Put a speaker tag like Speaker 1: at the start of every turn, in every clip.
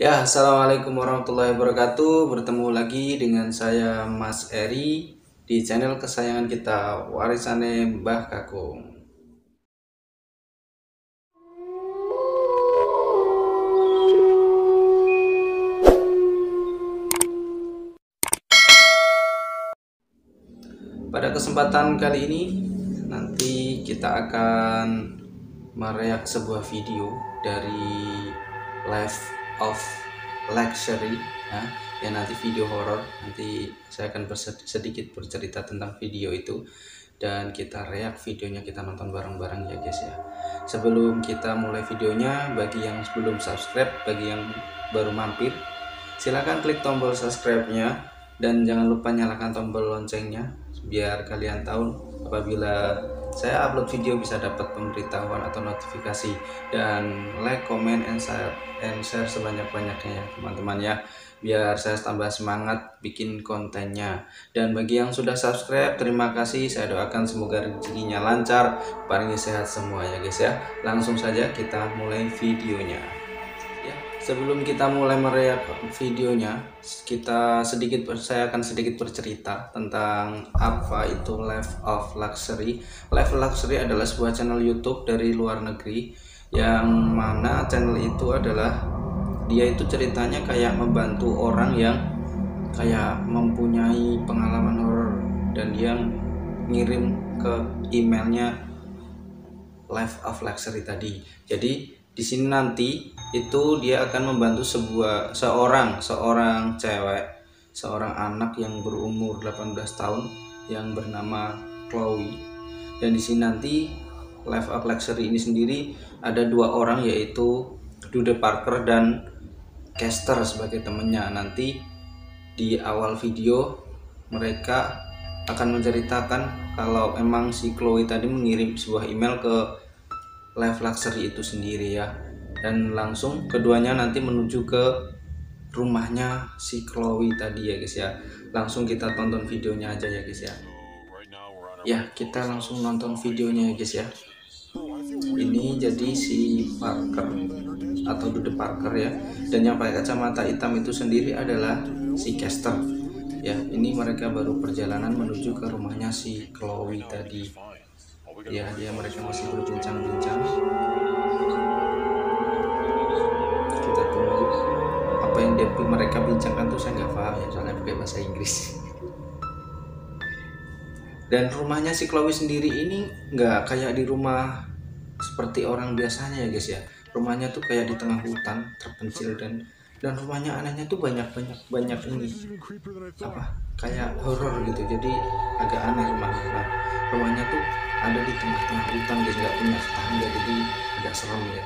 Speaker 1: Ya, assalamualaikum warahmatullahi wabarakatuh. Bertemu lagi dengan saya Mas Eri di channel kesayangan kita, Warisane Mbah Kakung. Pada kesempatan kali ini, nanti kita akan mereak sebuah video dari Life of Luxury, ya, yang nanti video horor. Nanti saya akan sedikit bercerita tentang video itu dan kita reak videonya, kita nonton bareng-bareng ya guys ya. Sebelum kita mulai videonya, bagi yang belum subscribe, bagi yang baru mampir, silahkan klik tombol subscribe-nya dan jangan lupa nyalakan tombol loncengnya biar kalian tahu apabila saya upload video bisa dapat pemberitahuan atau notifikasi. Dan like, comment, and share sebanyak-banyaknya ya teman-teman ya, biar saya tambah semangat bikin kontennya. Dan bagi yang sudah subscribe, terima kasih. Saya doakan semoga rezekinya lancar, paling sehat semua ya guys ya. Langsung saja kita mulai videonya. Ya, sebelum kita mulai mereak videonya, saya akan sedikit bercerita tentang apa itu Life of Luxury. Life of Luxury adalah sebuah channel YouTube dari luar negeri, yang mana channel itu adalah dia itu ceritanya kayak membantu orang yang kayak mempunyai pengalaman horor dan dia ngirim ke emailnya Life of Luxury tadi. Jadi di sini nanti itu dia akan membantu seorang cewek, seorang anak yang berumur 18 tahun yang bernama Chloe. Dan di sini nanti Life of Luxury ini sendiri ada dua orang, yaitu Dude Parker dan Caster sebagai temennya. Nanti di awal video mereka akan menceritakan kalau emang si Chloe tadi mengirim sebuah email ke Life Luxury itu sendiri ya, dan langsung keduanya nanti menuju ke rumahnya si Chloe tadi ya guys ya. Langsung kita tonton videonya aja ya guys ya. Ya, kita langsung nonton videonya ya guys ya. Ini jadi si Parker atau Dude Parker ya, dan yang pakai kacamata hitam itu sendiri adalah si Caster ya. Ini mereka baru perjalanan menuju ke rumahnya si Chloe tadi ya. Mereka masih berbincang-bincang. Kita tunggu apa yang mereka bincangkan tuh saya nggak paham ya, soalnya pakai bahasa Inggris. Dan rumahnya si Chloe sendiri ini nggak kayak di rumah seperti orang biasanya ya guys ya. Rumahnya tuh kayak di tengah hutan terpencil, dan rumahnya anehnya tuh banyak ini apa kayak horor gitu. Jadi agak aneh rumahnya. Nah, rumahnya tuh ada di tengah-tengah hutan guys, nggak punya tetangga, jadi agak serem ya.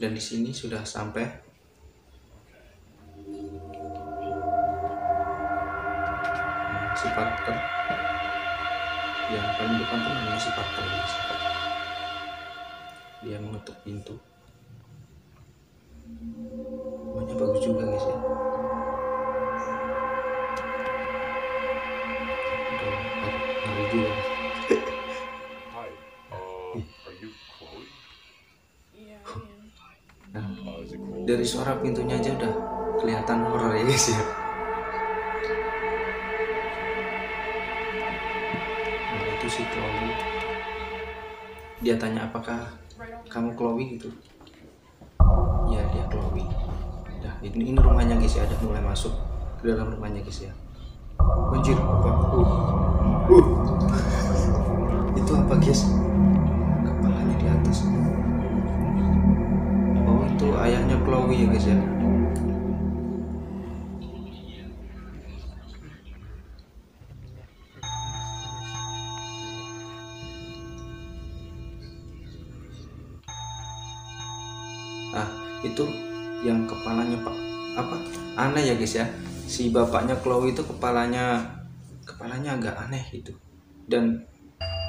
Speaker 1: Dan di sini sudah sampai. Nah, si Parker yang paling depan tuh namanya si Parker guys. Dia mengetuk pintu. Rumahnya bagus juga guys ya. Ngeri juga. Nah, dari suara pintunya aja udah kelihatan horor ya guys ya. Nah, itu si Chloe. Dia tanya, apakah kamu Chloe gitu? Ya, dia Chloe. Nah, ini rumahnya guys ya, ada mulai masuk ke dalam rumahnya guys ya. Anjir, apa? Itu apa guys? Kepalanya di atas. Oh, itu ayahnya Chloe ya guys ya. Nah, itu yang kepalanya pak apa aneh ya guys ya. Si bapaknya Chloe itu kepalanya agak aneh gitu. Dan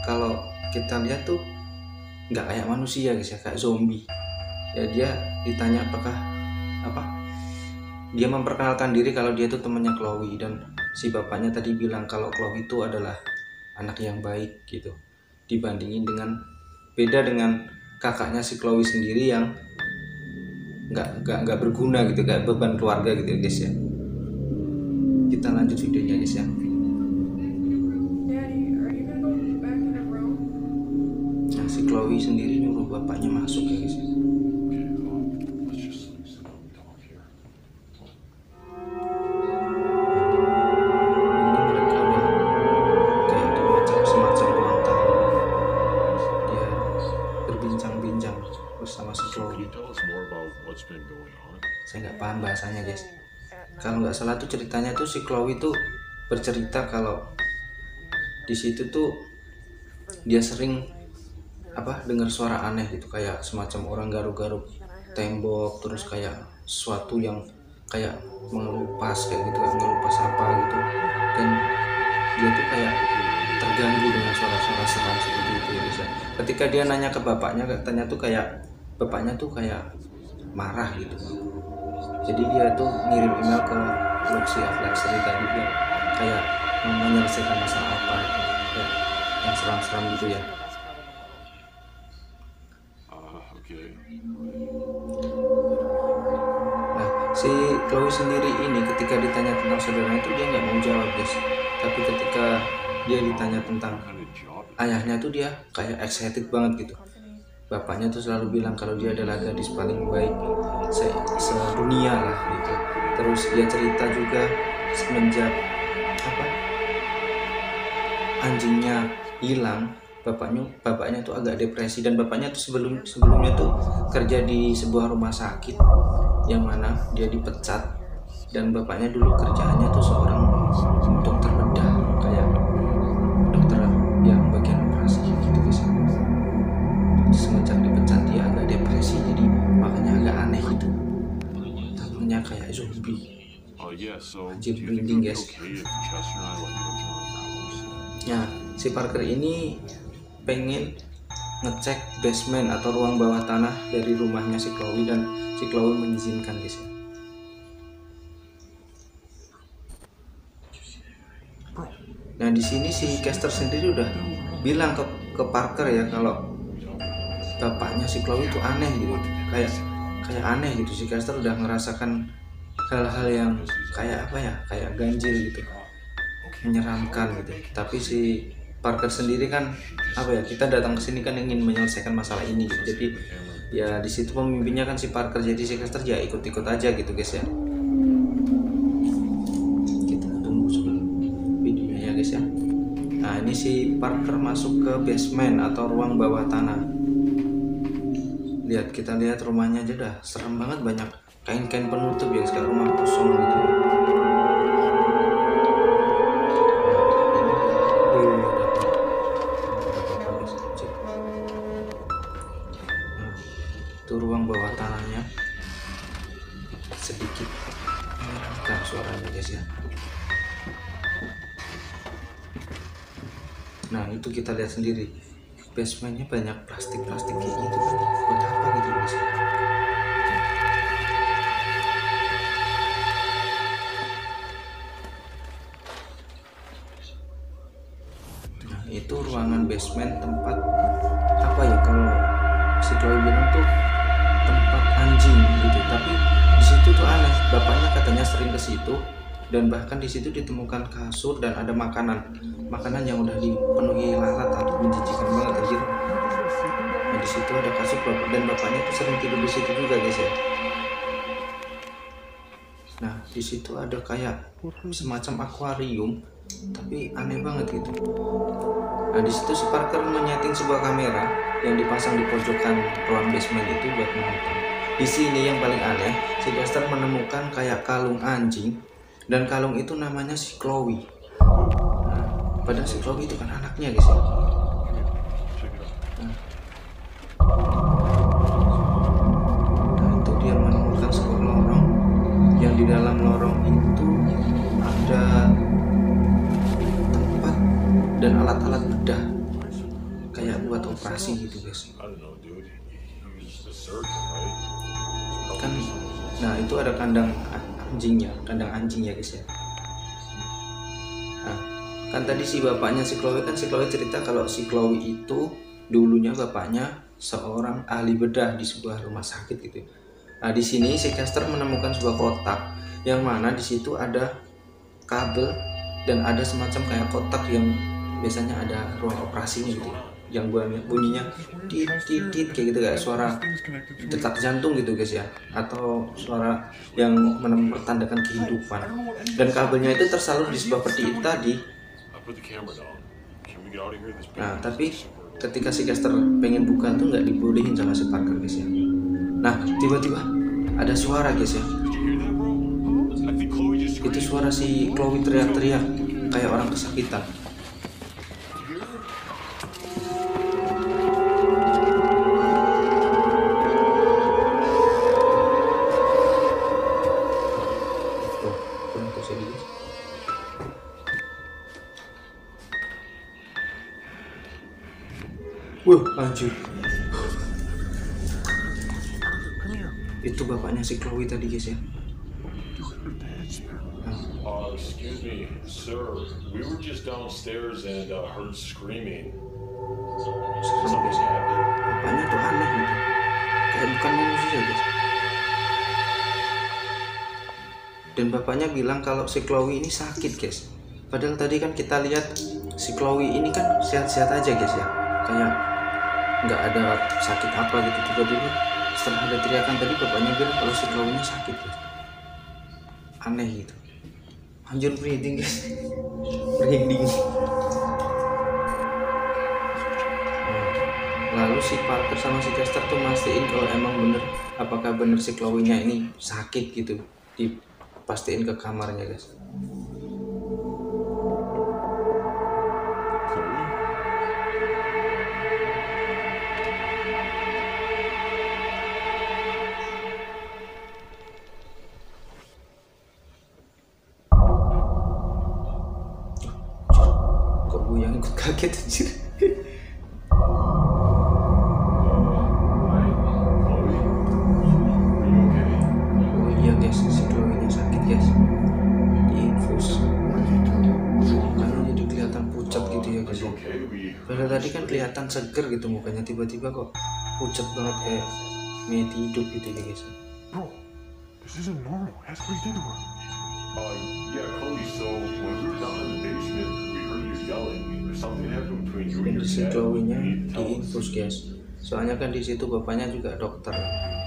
Speaker 1: kalau kita lihat tuh nggak kayak manusia guys ya, kayak zombie ya. Dia ditanya apakah dia memperkenalkan diri kalau dia itu temannya Chloe, dan si bapaknya tadi bilang kalau Chloe itu adalah anak yang baik gitu, dibandingin dengan kakaknya si Chloe sendiri yang nggak berguna gitu, kayak beban keluarga gitu ya guys ya. Kita lanjut videonya guys ya. Nah, si Chloe sendiri nyuruh bapaknya masuk ya guys ya. Bersama si Chloe. Saya nggak paham bahasanya guys. Kalau nggak salah tuh ceritanya tuh si Chloe tuh bercerita kalau di situ tuh dia sering dengar suara aneh gitu, kayak semacam orang garuk-garuk tembok, terus kayak sesuatu yang kayak mengelupas kayak gitu, mengelupas apa gitu, dan dia tuh kayak terganggu dengan suara-suara seram seperti itu ya guys. Ketika dia nanya ke bapaknya, katanya tuh kayak bapaknya tuh kayak marah gitu. Jadi dia tuh ngirim email ke Luxy of Luxury tadi, dia kayak menyelesaikan masalah apa gitu, kayak yang seram-seram gitu ya. Nah, si Chloe sendiri ini ketika ditanya tentang saudaranya itu dia nggak mau jawab guys. Tapi ketika dia ditanya tentang ayahnya tuh dia kayak excited banget gitu. Bapaknya tuh selalu bilang kalau dia adalah gadis paling baik sedunia lah gitu. Terus dia cerita juga semenjak anjingnya hilang, bapaknya tuh agak depresi, dan bapaknya tuh sebelumnya tuh kerja di sebuah rumah sakit yang mana dia dipecat, dan bapaknya dulu kerjaannya tuh seorang dokter bedah, kayak dokter yang bagian operasi gitu guys. Semenjak dipecat dia agak depresi, jadi makanya agak aneh gitu, tampangnya kayak zombie. Anjir, merinding guys. Nah, si Parker ini pengen ngecek basement atau ruang bawah tanah dari rumahnya si Chloe, dan si Chloe mengizinkan guys. Nah, di sini si Caster sendiri udah bilang ke Parker ya kalau bapaknya si Chloe itu aneh gitu, kayak aneh gitu. Si Caster udah ngerasakan hal-hal yang kayak kayak ganjil gitu, menyeramkan gitu. Tapi si Parker sendiri kan kita datang ke sini kan ingin menyelesaikan masalah ini gitu. Jadi ya di situ pemimpinnya kan si Parker, jadi si Caster ya ikut-ikut aja gitu guys ya. Kita tunggu sebelum videonya ya guys ya. Nah, ini si Parker masuk ke basement atau ruang bawah tanah. Kita lihat rumahnya aja dah serem banget, banyak kain-kain penutup ya, kayak rumah kosong gitu. Itu ruang bawah tanahnya, sedikit menyeramkan suaranya guys ya. Nah, itu kita lihat sendiri basementnya banyak plastik kayak gitu kan, buat apa gitu guys. Nah, itu ruangan basement, tempat kalau si Chloe bilang tuh tempat anjing gitu. Tapi di situ tuh aneh, bapaknya katanya sering ke situ, dan bahkan di situ ditemukan kasur dan ada makanan yang udah dipenuhi lalat atau menjijikan banget anjir. Nah, di situ ada kasur dan bapaknya tuh sering tidur di situ juga guys ya. Nah, di situ ada kayak semacam akuarium, tapi aneh banget gitu. Nah, di situ si Parker menyeting sebuah kamera yang dipasang di pojokan ruang basement itu buat menonton. Di sini yang paling aneh, si Caster menemukan kayak kalung anjing, dan kalung itu namanya si Chloe. Nah, padahal si Chloe itu kan anaknya guys ya. Nah, itu dia menemukan sebuah lorong, yang di dalam lorong itu ada tempat dan alat-alat bedah kayak buat operasi gitu guys kan. Nah, itu ada kandang anjing ya guys ya. Nah, kan tadi si bapaknya si Chloe cerita kalau si Chloe itu dulunya bapaknya seorang ahli bedah di sebuah rumah sakit gitu. Nah, di sini si Caster menemukan sebuah kotak yang mana di situ ada kabel dan ada semacam kayak kotak yang biasanya ada ruang operasinya gitu, yang bunyinya tit tit tit kayak gitu, kayak suara detak jantung gitu guys ya, atau suara yang mempertandakan kehidupan. Dan kabelnya itu tersalur di sebuah peti itu tadi. Nah, tapi ketika si Caster pengen buka tuh nggak dibolehin sama si Parker guys ya. Nah, tiba-tiba ada suara guys ya. Itu suara si Chloe teriak-teriak kayak orang kesakitan. Wah, anjir. Itu bapaknya si Chloe tadi guys ya.
Speaker 2: Excuse me, sir. We were just downstairs and heard screaming. Something's happened.
Speaker 1: Bapaknya tuh aneh gitu. Kayak bukan manusia guys. Dan bapaknya bilang kalau si Chloe ini sakit guys. Padahal tadi kan kita lihat si Chloe ini kan sehat-sehat aja guys ya. Kayak nggak ada sakit apa gitu. Tiba-tiba setelah ada teriakan tadi bapaknya bilang kalau si Chloe ini sakit guys. Aneh gitu. Anjir, breathing guys. Breathing. Lalu si Parker sama si Caster tuh mastiin kalau emang bener, apakah bener si Chloe-nya ini sakit gitu. Dipastiin ke kamarnya guys. Yang ikut kaget anjir. Oh iya guys, si Chloe-nya sakit guys. Diinfus. Makanya jadi kelihatan pucat gitu ya guys. Padahal tadi kan kelihatan seger gitu mukanya, tiba-tiba kok pucat banget kayak mati hidup gitu ya guys.
Speaker 3: Bro, this isn't normal. Ask what he did to her.
Speaker 2: Yeah, Chloe, so when we were down in the basement, we heard you yelling. Something happened between you and your
Speaker 1: Si
Speaker 2: dad.
Speaker 1: Chloe-nya
Speaker 2: You need to tell us.
Speaker 1: diinfus guys. Soalnya kan di situ bapaknya juga dokter,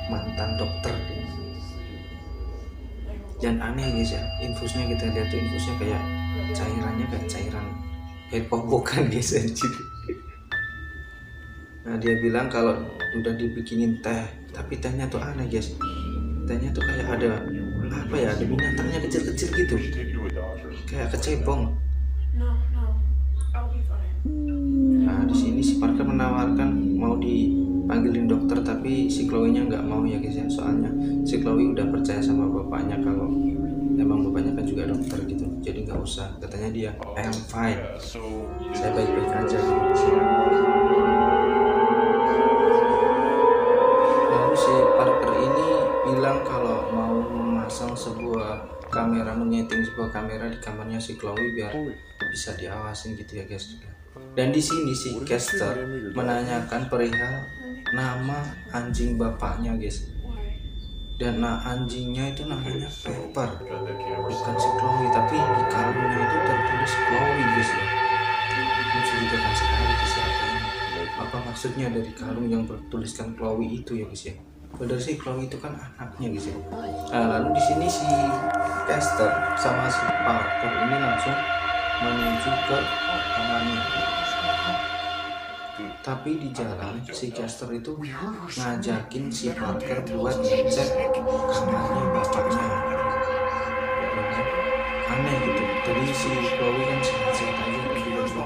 Speaker 1: mantan dokter. Dan aneh guys ya, infusnya kita lihat tuh infusnya kayak cairannya kayak cairan air kobokan guys anjir. Nah, dia bilang kalau udah dibikinin teh, tapi tehnya tuh aneh guys. Tehnya tuh kayak ada apa ya, ada binatangnya kecil-kecil gitu,
Speaker 2: We should take you to a doctor.
Speaker 1: kayak kecebong.
Speaker 4: No, I'll be fine.
Speaker 1: Nah, di sini si Parker menawarkan mau dipanggilin dokter, tapi si Chloe-nya nggak mau ya guys ya. Soalnya si Chloe udah percaya sama bapaknya kalau emang bapaknya kan juga dokter gitu. Jadi nggak usah, katanya dia I'm fine.
Speaker 2: Yeah, so
Speaker 1: Saya baik-baik aja gitu. Lalu si Parker ini bilang kalau mau memasang sebuah kamera, menyeting sebuah kamera di kamarnya si Chloe biar bisa diawasin gitu ya guys. Dan di sini si Caster menanyakan perihal nama anjing bapaknya guys. Dan anjingnya itu namanya Pepper,
Speaker 2: got that camera.
Speaker 1: bukan si Chloe, tapi di kalungnya itu tertulis Chloe guys ya. Mencurigakan sekali guys ya. Apa maksudnya dari kalung yang bertuliskan Chloe itu ya guys ya? Padahal sih Chloe itu kan anaknya guys ya. Nah, lalu di sini si Caster sama si Parker ini langsung menuju ke kamarnya. Tapi di jalan si Caster itu ngajakin si Parker buat ngecek kamarnya bapaknya. Aneh gitu. Tadi si Chloe kan sehat-sehat aja, tiba-tiba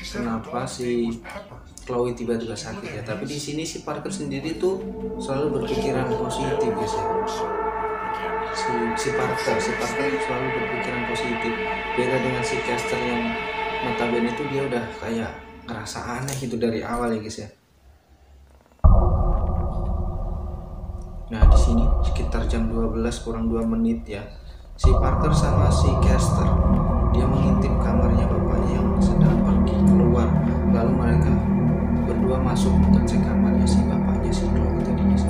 Speaker 1: kenapa si Chloe tiba-tiba sakit ya. Tapi di sini si Parker sendiri tuh selalu berpikiran positif guys ya. Si Parker selalu berpikiran positif. Beda dengan si Caster yang notabene itu dia udah kayak ngerasa aneh gitu dari awal ya guys ya. Nah, di sini sekitar jam 12 kurang 2 menit ya. Si Parker sama si Caster dia mengintip kamarnya bapaknya yang sedang pergi keluar. Lalu mereka berdua masuk mengecek kamarnya si bapaknya si Chloe tadi guys.